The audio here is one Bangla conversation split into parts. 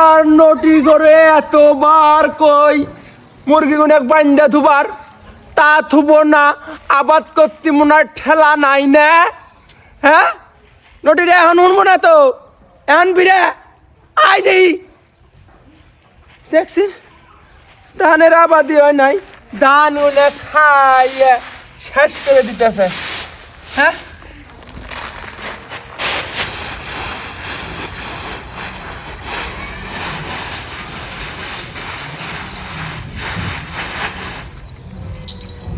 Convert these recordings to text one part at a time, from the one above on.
আর নটি করে এতবার কই মুরগি গুনে বান্ধা থুবার তা থুব না আবাদ করতে মনে হয় ঠেলা নাই না হ্যাঁ নটি রে এখন শুনবো না তো এখন বিরে আই দেই দেখছি ধানের আবাদি হয় নাই ধান উনে খাইয়ে শেষ করে দিতেছে হ্যাঁ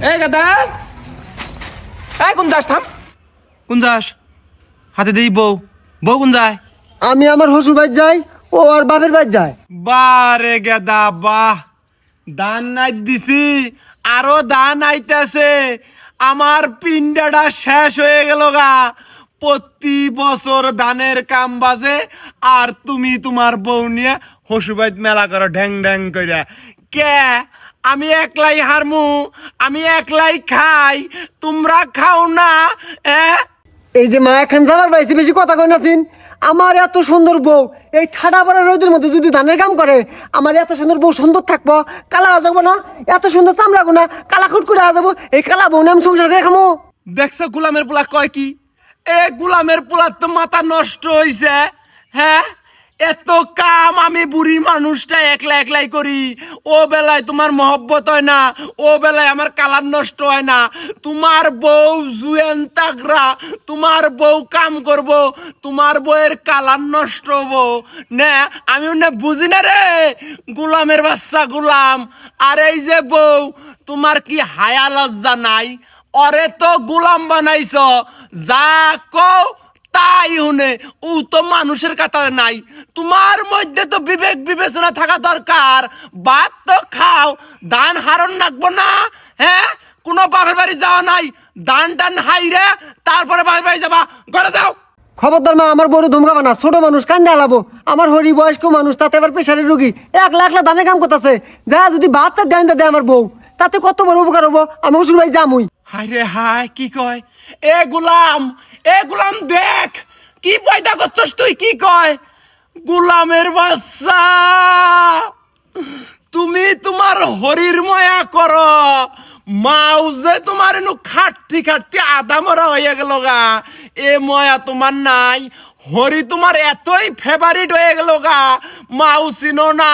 এই গাদা এই কোন যাস থাম কোন যাস হাতে দেই বউ বউ কোন যায় আমি আমার শ্বশুর বাড়ি যাই ও আর বাপের বাড়ি যায় বারে গেদা বাহ দান নাই দিছি আরো দান আইতাছে আমার পিন্ডাটা শেষ হয়ে গেল গা প্রতি বছর দানের কাম বাজে আর তুমি তোমার বউ নিয়ে হসুবাইত মেলা করো ঢ্যাং ঢ্যাং কইরা কে আমি একলাই হারমু আমি একলাই খাই তোমরা খাও না এই যে মা এখন যাবার পাইছি বেশি কথা কই নাছিন আমার এত সুন্দর বউ এই ঠাডা পড়া রোদের মধ্যে যদি ধানের কাম করে আমার এত সুন্দর বউ সুন্দর থাকবো কালা হয়ে যাবো না এত সুন্দর চামড়া না কালা খুট করে যাবো এই কালা বউ নাম সংসার করে খামো দেখছো গোলামের পোলা কয় কি এ গোলামের পোলার তো মাথা নষ্ট হইছে হ্যাঁ এত কাম আমি বুড়ি মানুষটা একলা একলাই করি ও বেলায় তোমার মহব্বত হয় না ও বেলায় আমার কালার নষ্ট হয় না তোমার বউ জুয়েন তাগরা তোমার বউ কাম করব তোমার বউয়ের কালার নষ্ট হবো না আমি না বুঝি না রে গোলামের বাচ্চা গোলাম আর এই যে বউ তোমার কি হায়া লজ্জা নাই অরে তো গোলাম বানাইছ যা কও তাই হুনে ও তো মানুষের কাতারে নাই তোমার মধ্যে তো বিবেক বিবেচনা থাকা দরকার ভাত তো খাও দান হারণ রাখবো না হ্যাঁ কোনো বাপের বাড়ি যাওয়া নাই দান টান হাইরে তারপরে বাপের বাড়ি যাবা ঘরে যাও খবরদার মা আমার বড় ধমকাবা না ছোট মানুষ কান্দে আলাবো আমার হরি বয়স্ক মানুষ তাতে আবার প্রেশারের রুগী একলা একলা ধানের কাম করতেছে যা যদি বাচ্চার ডাইনটা দেয় আমার বউ তাতে কত বড় উপকার হবো আমি শ্বশুর বাড়ি যামুই হাই রে হাই কি কয় এ গোলাম দেখ কি পয়দা করছস তুই কি কয় গোলামের বাচ্চা তুমি তোমার হরির মায়া করো মাও যে তোমার এনু খাটতি খাটতি আধা মরা হয়ে গেল গা এ ময়া তোমার নাই হরি তোমার এতই ফেভারিট হয়ে গেল গা মাও চিনো না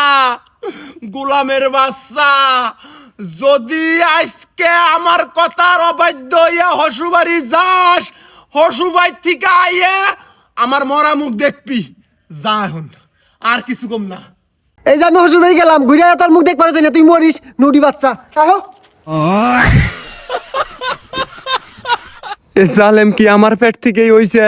গোলামের বাচ্চা যদি আজকে আমার কথার অবাধ্য হইয়া হসুবাড়ি যাস হসুবাড়ি থেকে আইয়ে আমার মরা মুখ দেখবি যা এখন আর কিছু কম না এই যে আমি শ্বশুর বাড়ি গেলাম ঘুরে তোর মুখ দেখতে পারছি না তুই মরিস নুডি বাচ্চা আহো এ জালেম কি আমার পেট থেকেই হইছে